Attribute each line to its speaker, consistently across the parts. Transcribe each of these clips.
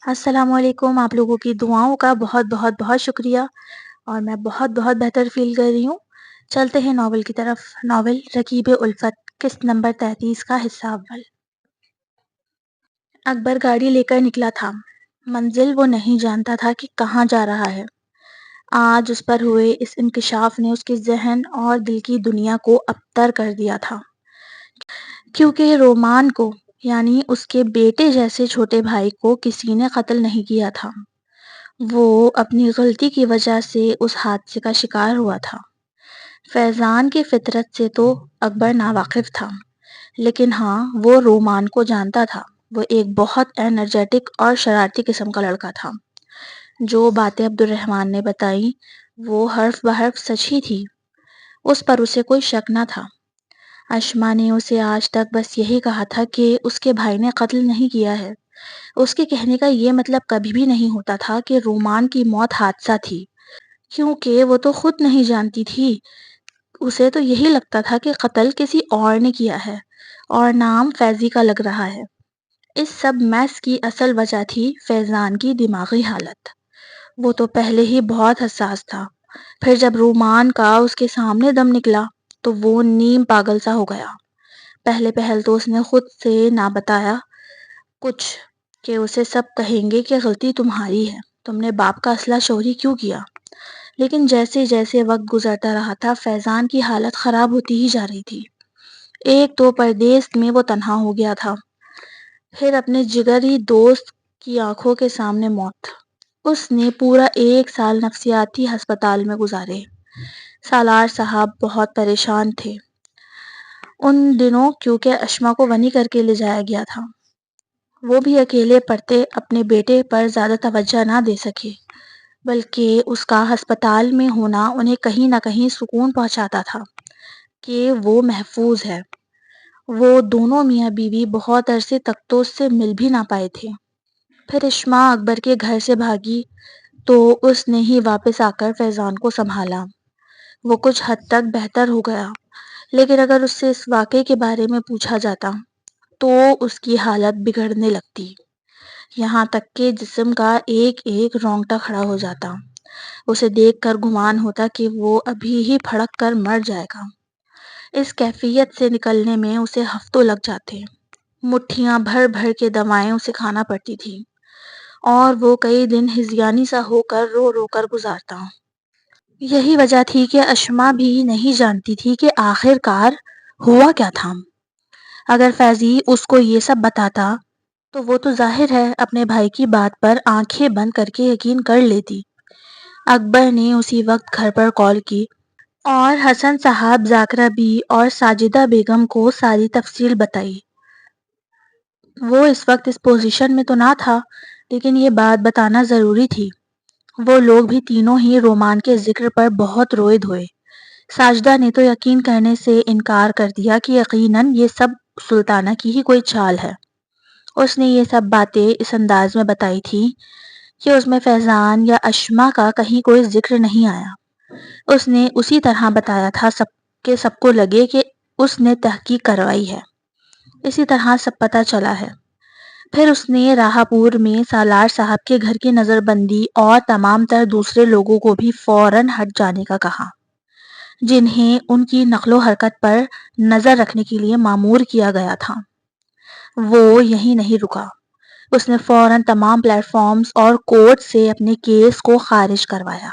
Speaker 1: السلام علیکم، آپ لوگوں کی دعاؤں کا بہت بہت بہت شکریہ اور میں بہت بہت بہتر فیل کر رہی ہوں۔ چلتے ہیں ناول کی طرف۔ ناول رکیب الفت، قسط نمبر 33 کا حصہ اول۔ اکبر گاڑی لے کر نکلا تھا۔ منزل وہ نہیں جانتا تھا کہ کہاں جا رہا ہے۔ آج اس پر ہوئے اس انکشاف نے اس کے ذہن اور دل کی دنیا کو ابتر کر دیا تھا، کیونکہ رومان کو یعنی اس کے بیٹے جیسے چھوٹے بھائی کو کسی نے قتل نہیں کیا تھا۔ وہ اپنی غلطی کی وجہ سے اس حادثے کا شکار ہوا تھا۔ فیضان کی فطرت سے تو اکبر ناواقف تھا، لیکن ہاں وہ رومان کو جانتا تھا۔ وہ ایک بہت انرجیٹک اور شرارتی قسم کا لڑکا تھا۔ جو باتیں عبد الرحمن نے بتائی وہ حرف بحرف سچ ہی تھی، اس پر اسے کوئی شک نہ تھا۔ اشما نے اسے آج تک بس یہی کہا تھا کہ اس کے بھائی نے قتل نہیں کیا ہے۔ اس کے کہنے کا یہ مطلب کبھی بھی نہیں ہوتا تھا کہ رومان کی موت حادثہ تھی، کیونکہ وہ تو خود نہیں جانتی تھی۔ اسے تو یہی لگتا تھا کہ قتل کسی اور نے کیا ہے اور نام فیضی کا لگ رہا ہے۔ اس سب میس کی اصل وجہ تھی فیضان کی دماغی حالت۔ وہ تو پہلے ہی بہت حساس تھا، پھر جب رومان کا اس کے سامنے دم نکلا تو وہ نیم پاگل سا ہو گیا۔ پہل تو اس نے خود سے نہ بتایا کچھ کہ اسے سب کہیں گے کہ غلطی تمہاری ہے، تم نے باپ کا اسلحہ چوری کیوں کیا۔ لیکن جیسے جیسے وقت گزرتا رہا تھا فیضان کی حالت خراب ہوتی ہی جا رہی تھی۔ ایک تو پردیس میں وہ تنہا ہو گیا تھا، پھر اپنے جگری دوست کی آنکھوں کے سامنے موت۔ اس نے پورا 1 سال نفسیاتی ہسپتال میں گزارے۔ سالار صاحب بہت پریشان تھے ان دنوں، کیونکہ اشما کو ونی کر کے لے جایا گیا تھا۔ وہ بھی اکیلے پڑھتے اپنے بیٹے پر زیادہ توجہ نہ دے سکے، بلکہ اس کا ہسپتال میں ہونا انہیں کہیں نہ کہیں سکون پہنچاتا تھا کہ وہ محفوظ ہے۔ وہ دونوں میاں بیوی بہت عرصے تک تو اس سے مل بھی نہ پائے تھے۔ پھر اشما اکبر کے گھر سے بھاگی تو اس نے ہی واپس آ کر فیضان کو سنبھالا۔ وہ کچھ حد تک بہتر ہو گیا، لیکن اگر اس سے اس واقعے کے بارے میں پوچھا جاتا تو اس کی حالت بگڑنے لگتی، یہاں تک کہ جسم کا ایک ایک رونگٹا کھڑا ہو جاتا۔ اسے دیکھ کر گمان ہوتا کہ وہ ابھی ہی پھڑک کر مر جائے گا۔ اس کیفیت سے نکلنے میں اسے ہفتوں لگ جاتے۔ مٹھیاں بھر بھر کے دوائیں اسے کھانا پڑتی تھی اور وہ کئی دن ہذیانی سا ہو کر رو رو کر گزارتا۔ یہی وجہ تھی کہ اشما بھی نہیں جانتی تھی کہ آخر کار ہوا کیا تھا۔ اگر فیضی اس کو یہ سب بتاتا تو وہ تو ظاہر ہے اپنے بھائی کی بات پر آنکھیں بند کر کے یقین کر لیتی۔ اکبر نے اسی وقت گھر پر کال کی اور حسن صاحب، ذاکرہ بی اور ساجدہ بیگم کو ساری تفصیل بتائی۔ وہ اس وقت اس پوزیشن میں تو نہ تھا، لیکن یہ بات بتانا ضروری تھی۔ وہ لوگ بھی تینوں ہی رومان کے ذکر پر بہت روئے دھوئے۔ ساجدہ نے تو یقین کرنے سے انکار کر دیا کہ یقیناً یہ سب سلطانہ کی ہی کوئی چال ہے۔ اس نے یہ سب باتیں اس انداز میں بتائی تھی کہ اس میں فیضان یا اشما کا کہیں کوئی ذکر نہیں آیا۔ اس نے اسی طرح بتایا تھا کہ سب کو لگے کہ اس نے تحقیق کروائی ہے، اسی طرح سب پتہ چلا ہے۔ پھر اس نے راہا پور میں سالار صاحب کے گھر کی نظر بندی اور تمام تر دوسرے لوگوں کو بھی فوراً ہٹ جانے کا کہا، جنہیں ان کی نقل و حرکت پر نظر رکھنے کے لیے مامور کیا گیا تھا۔ وہ یہیں نہیں رکا، اس نے فوراً تمام پلیٹ فارمز اور کورٹ سے اپنے کیس کو خارج کروایا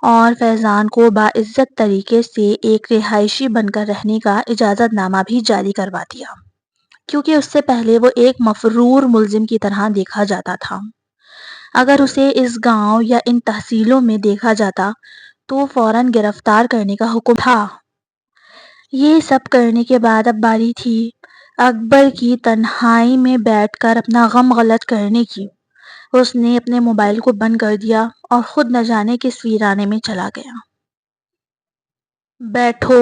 Speaker 1: اور فیضان کو باعزت طریقے سے ایک رہائشی بن کر رہنے کا اجازت نامہ بھی جاری کروا دیا، کیونکہ اس سے پہلے وہ ایک مفرور ملزم کی طرح دیکھا جاتا تھا۔ اگر اسے اس گاؤں یا ان تحصیلوں میں دیکھا جاتا تو فوراً گرفتار کرنے کا حکم تھا۔ یہ سب کرنے کے بعد اب باری تھی اکبر کی تنہائی میں بیٹھ کر اپنا غم غلط کرنے کی۔ اس نے اپنے موبائل کو بند کر دیا اور خود نہ جانے کس ویرانے میں چلا گیا۔ بیٹھو،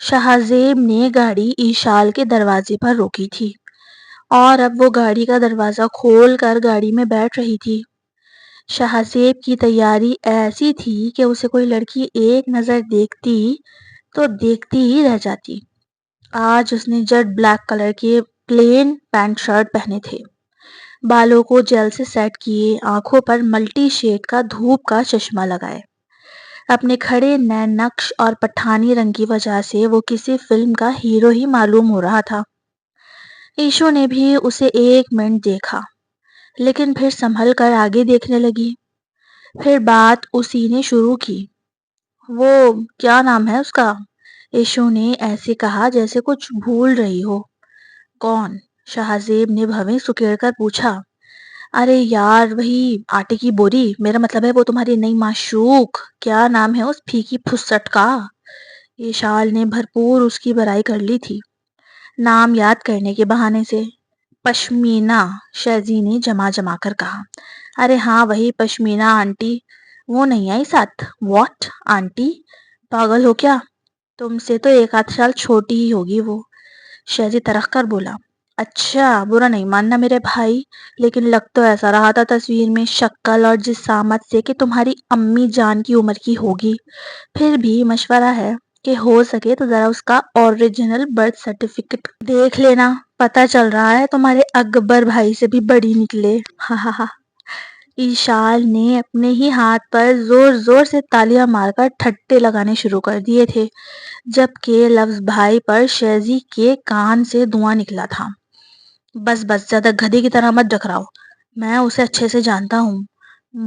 Speaker 1: شاہزیب نے گاڑی ایشال کے دروازے پر روکی تھی اور اب وہ گاڑی کا دروازہ کھول کر گاڑی میں بیٹھ رہی تھی۔ شاہزیب کی تیاری ایسی تھی کہ اسے کوئی لڑکی ایک نظر دیکھتی تو دیکھتی ہی رہ جاتی۔ آج اس نے جیٹ بلیک کلر کے پلین پینٹ شرٹ پہنے تھے، بالوں کو جیل سے سیٹ کیے، آنکھوں پر ملٹی شیڈ کا دھوپ کا چشمہ لگائے۔ اپنے کھڑے نین نقش اور پٹھانی رنگ کی وجہ سے وہ کسی فلم کا ہیرو ہی معلوم ہو رہا تھا۔ ایشو نے بھی اسے 1 منٹ دیکھا، لیکن پھر سنبھل کر آگے دیکھنے لگی۔ پھر بات اسی نے شروع کی۔ وہ کیا نام ہے اس کا؟ ایشو نے ایسے کہا جیسے کچھ بھول رہی ہو۔ کون؟ شہزیب نے بھویں سکیڑ کر پوچھا۔ ارے یار، وہی آٹے کی بوری، میرا مطلب ہے وہ تمہاری نئی معشوق، کیا نام ہے اس پھیکی پھسٹ کا؟ ایشال نے بھرپور اس کی برائی کر لی تھی، نام یاد کرنے کے بہانے سے۔ پشمینہ، شہزی نے جما کر کہا۔ ارے ہاں وہی پشمینہ آنٹی، وہ نہیں آئی ساتھ؟ What aunty? پاگل ہو کیا؟ تم سے تو 1 آدھ سال چھوٹی ہی ہوگی وہ، شہزی ترخ کر بولا۔ اچھا، برا نہیں ماننا میرے بھائی، لیکن لگ تو ایسا رہا تھا تصویر میں، شکل اور جسامت سے کہ تمہاری امی جان کی عمر کی ہوگی۔ پھر بھی مشورہ ہے کہ ہو سکے تو ذرا اس کا اوریجنل برتھ سرٹیفکیٹ دیکھ لینا، پتہ چل رہا ہے تمہارے اکبر بھائی سے بھی بڑی نکلے۔ ہا ہا ہا۔ ایشال نے اپنے ہی ہاتھ پر زور زور سے تالیاں مار کر ٹھٹے لگانے شروع کر دیے تھے، جبکہ لفظ بھائی پر شہزی کے کان سے دھواں نکلا تھا۔ بس بس، زیادہ گدھے کی طرح مت ڈکراؤ، میں اسے اچھے سے جانتا ہوں،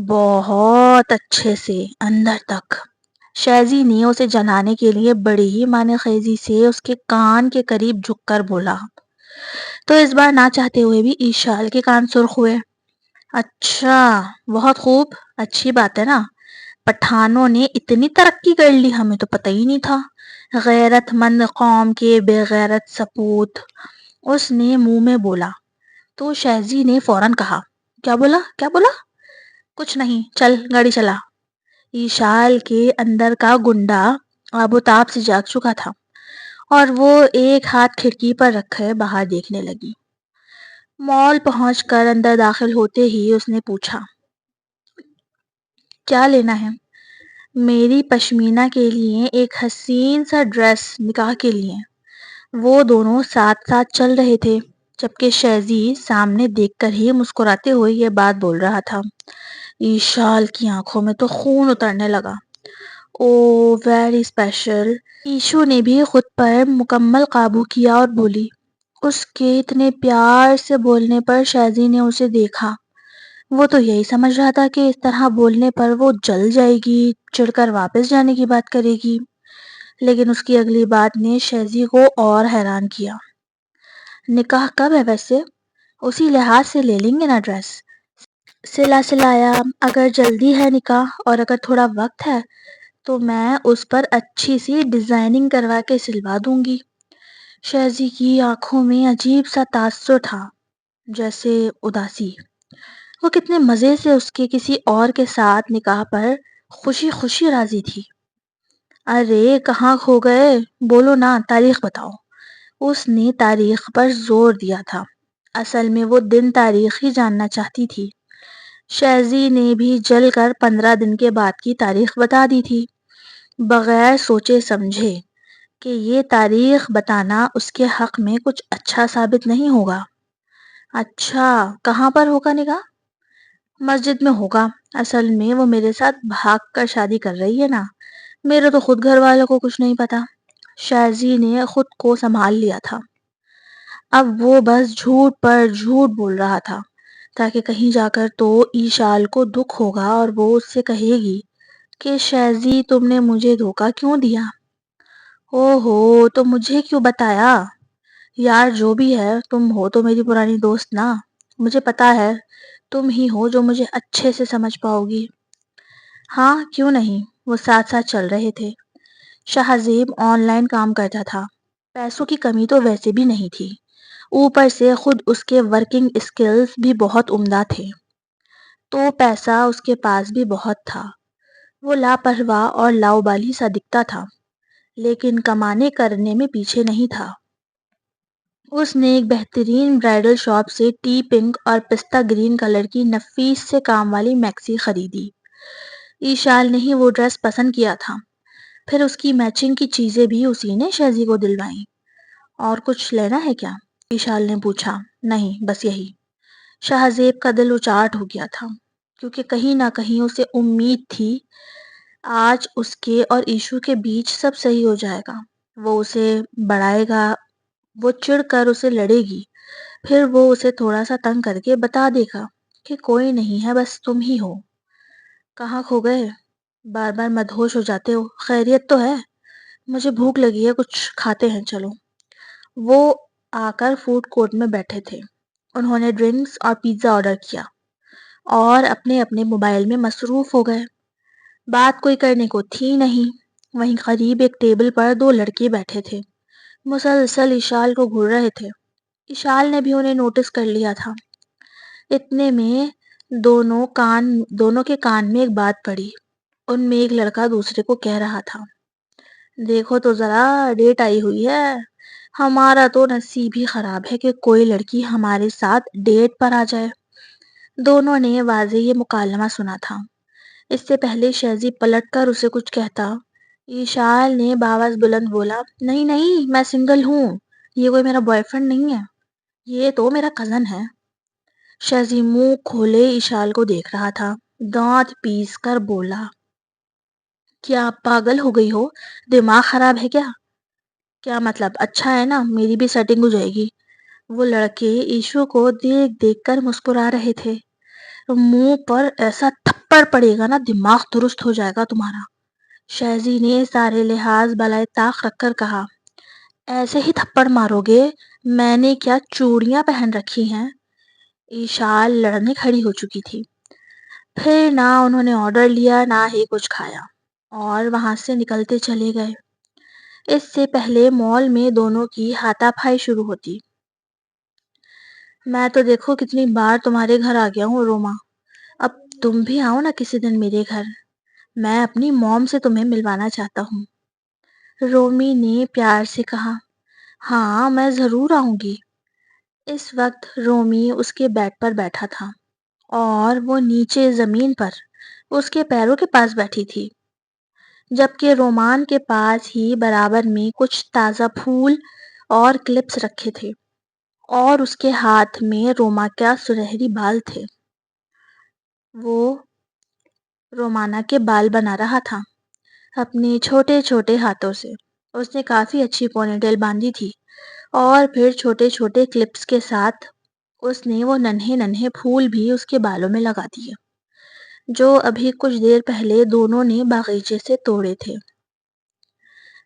Speaker 1: بہت اچھے سے، اندر تک۔ شہزی نے اسے جلانے کے لیے بڑی ہی معنی خیزی سے اس کے کان کے قریب جھک کر بولا، تو اس بار نہ چاہتے ہوئے بھی ایشال کے کان سرخ ہوئے۔ اچھا، بہت خوب، اچھی بات ہے نا، پٹھانوں نے اتنی ترقی کر لی، ہمیں تو پتہ ہی نہیں تھا، غیرت مند قوم کے بے غیرت سپوت، اس نے منہ میں بولا۔ تو شہزی نے فوراً کہا، کیا بولا کیا بولا؟ کچھ نہیں، چل گاڑی چلا۔ ایشال کے اندر کا گنڈا آب و تاب سے جاگ چکا تھا، اور وہ ایک ہاتھ کھڑکی پر رکھے باہر دیکھنے لگی۔ مال پہنچ کر اندر داخل ہوتے ہی اس نے پوچھا، کیا لینا ہے؟ میری پشمینہ کے لیے ایک حسین سا ڈریس، نکاح کے لیے۔ وہ دونوں ساتھ ساتھ چل رہے تھے، جبکہ شہزی سامنے دیکھ کر ہی مسکراتے ہوئے یہ بات بول رہا تھا۔ ایشال کی آنکھوں میں تو خون اترنے لگا۔ او ویری اسپیشل۔ ایشو نے بھی خود پر مکمل قابو کیا اور بولی۔ اس کے اتنے پیار سے بولنے پر شہزی نے اسے دیکھا۔ وہ تو یہی سمجھ رہا تھا کہ اس طرح بولنے پر وہ جل جائے گی، چڑھ کر واپس جانے کی بات کرے گی، لیکن اس کی اگلی بات نے شہزی کو اور حیران کیا۔ نکاح کب ہے ویسے؟ اسی لحاظ سے لے لیں گے نا ڈریس، سلا سلایا، اگر جلدی ہے نکاح اور اگر تھوڑا وقت ہے تو میں اس پر اچھی سی ڈیزائننگ کروا کے سلوا دوں گی۔ شہزی کی آنکھوں میں عجیب سا تاثر تھا، جیسے اداسی۔ وہ کتنے مزے سے اس کے کسی اور کے ساتھ نکاح پر خوشی خوشی راضی تھی۔ ارے کہاں کھو گئے، بولو نا، تاریخ بتاؤ۔ اس نے تاریخ پر زور دیا تھا، اصل میں وہ دن تاریخ ہی جاننا چاہتی تھی۔ شہزی نے بھی جل کر 15 دن کے بعد کی تاریخ بتا دی تھی، بغیر سوچے سمجھے کہ یہ تاریخ بتانا اس کے حق میں کچھ اچھا ثابت نہیں ہوگا۔ اچھا، کہاں پر ہوگا نکاح؟ مسجد میں ہوگا، اصل میں وہ میرے ساتھ بھاگ کر شادی کر رہی ہے نا، میرے تو خود گھر والوں کو کچھ نہیں پتا۔ شہزی نے خود کو سنبھال لیا تھا، اب وہ بس جھوٹ پر جھوٹ بول رہا تھا، تاکہ کہیں جا کر تو ایشال کو دکھ ہوگا اور وہ اس سے کہے گی کہ شہزی تم نے مجھے دھوکہ کیوں دیا؟ او ہو، تو مجھے کیوں بتایا؟ یار جو بھی ہے، تم ہو تو میری پرانی دوست نا، مجھے پتا ہے تم ہی ہو جو مجھے اچھے سے سمجھ پاؤ گی۔ ہاں کیوں نہیں، وہ ساتھ ساتھ چل رہے تھے۔ شہزیب آن لائن کام کرتا تھا، پیسوں کی کمی تو ویسے بھی نہیں تھی، اوپر سے خود اس کے ورکنگ اسکلز بھی بہت عمدہ تھے، تو پیسہ اس کے پاس بھی بہت تھا۔ وہ لاپرواہ اور لاؤبالی سا دکھتا تھا، لیکن کمانے کرنے میں پیچھے نہیں تھا۔ اس نے ایک بہترین برائڈل شاپ سے ٹی پنک اور پستہ گرین کلر کی نفیس سے کام والی میکسی خریدی۔ ایشال نے ہی وہ ڈریس پسند کیا تھا، پھر اس کی میچنگ کی چیزیں بھی اسی نے شہزی کو دلوائیں۔ اور کچھ لینا ہے کیا؟ ایشال نے پوچھا۔ نہیں، بس یہی۔ شہزیب کا دل اچاٹ ہو گیا تھا، کیونکہ کہیں نہ کہیں اسے امید تھی آج اس کے اور ایشو کے بیچ سب صحیح ہو جائے گا۔ وہ اسے بڑھائے گا، وہ چڑ کر اسے لڑے گی، پھر وہ اسے تھوڑا سا تنگ کر کے بتا دے گا کہ کوئی نہیں ہے، بس تم ہی ہو۔ کہاں کھو گئے؟ بار بار مدہوش ہو جاتے ہو، خیریت تو ہے؟ مجھے بھوک لگی ہے، کچھ کھاتے ہیں چلو۔ وہ آ کر فوڈ کورٹ میں بیٹھے تھے۔ انہوں نے ڈرنکس اور پیزا آرڈر کیا اور اپنے اپنے موبائل میں مصروف ہو گئے۔ بات کوئی کرنے کو تھی نہیں۔ وہیں قریب ایک ٹیبل پر دو لڑکے بیٹھے تھے، مسلسل اشال کو گھور رہے تھے۔ اشال نے بھی انہیں نوٹس کر لیا تھا۔ اتنے میں دونوں کے کان میں ایک بات پڑی۔ ان میں ایک لڑکا دوسرے کو کہہ رہا تھا، دیکھو تو ذرا، ڈیٹ آئی ہوئی ہے۔ ہمارا تو نصیب ہی خراب ہے کہ کوئی لڑکی ہمارے ساتھ ڈیٹ پر آ جائے۔ دونوں نے واضح یہ مکالمہ سنا تھا۔ اس سے پہلے شہزی پلٹ کر اسے کچھ کہتا، ایشال نے باواز بلند بولا، نہیں نہیں، میں سنگل ہوں، یہ کوئی میرا بوائے فرینڈ نہیں ہے، یہ تو میرا کزن ہے۔ شہزی منہ کھولے ایشال کو دیکھ رہا تھا، دانت پیس کر بولا، کیا آپ پاگل ہو گئی ہو؟ دماغ خراب ہے کیا؟ کیا مطلب؟ اچھا ہے نا، میری بھی سیٹنگ ہو جائے گی۔ وہ لڑکے ایشو کو دیکھ دیکھ کر مسکرا رہے تھے۔ منہ پر ایسا تھپڑ پڑے گا نا، دماغ درست ہو جائے گا تمہارا۔ شہزی نے سارے لحاظ بالائے طاق رکھ کر کہا، ایسے ہی تھپڑ مارو گے؟ میں نے کیا چوڑیاں پہن رکھی ہیں؟ ایشال لڑنے کھڑی ہو چکی تھی۔ پھر نہ انہوں نے آرڈر لیا نہ ہی کچھ کھایا اور وہاں سے نکلتے چلے گئے۔ اس سے پہلے مال میں دونوں کی ہاتھا پائی شروع ہوتی۔ میں تو دیکھو کتنی بار تمہارے گھر آ گیا ہوں روما، اب تم بھی آؤ نا کسی دن میرے گھر، میں اپنی موم سے تمہیں ملوانا چاہتا ہوں۔ رومی نے پیار سے کہا، ہاں میں ضرور آؤں گی۔ اس وقت رومی اس کے بیڈ پر بیٹھا تھا اور وہ نیچے زمین پر اس کے پیروں کے پاس بیٹھی تھی، جبکہ رومان کے پاس ہی برابر میں کچھ تازہ پھول اور کلپس رکھے تھے اور اس کے ہاتھ میں روما کا سنہری بال تھے۔ وہ رومانا کے بال بنا رہا تھا اپنے چھوٹے چھوٹے ہاتھوں سے۔ اس نے کافی اچھی پونی ٹیل باندھی تھی اور پھر چھوٹے چھوٹے کلپس کے ساتھ اس نے وہ ننھے ننھے پھول بھی اس کے بالوں میں لگا دیے، جو ابھی کچھ دیر پہلے دونوں نے باغیچے سے توڑے تھے۔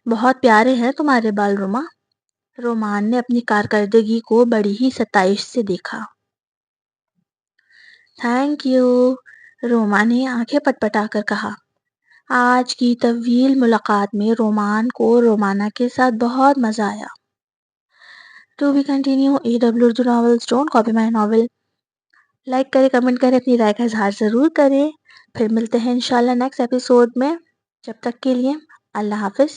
Speaker 1: بہت پیارے ہیں تمہارے بال روما۔ رومان نے اپنی کارکردگی کو بڑی ہی ستائش سے دیکھا۔ تھینک یو، روما نے آنکھیں پٹپٹا کر کہا۔ آج کی طویل ملاقات میں رومان کو رومانا کے ساتھ بہت مزہ آیا۔ To be continue, AW Urdu novels, don't copy my novel. Like کریں، کمنٹ کریں، اپنی رائے کا اظہار ضرور کریں۔ پھر ملتے ہیں انشاءاللہ نیکسٹ ایپیسوڈ میں۔ جب تک کے لیے اللہ حافظ۔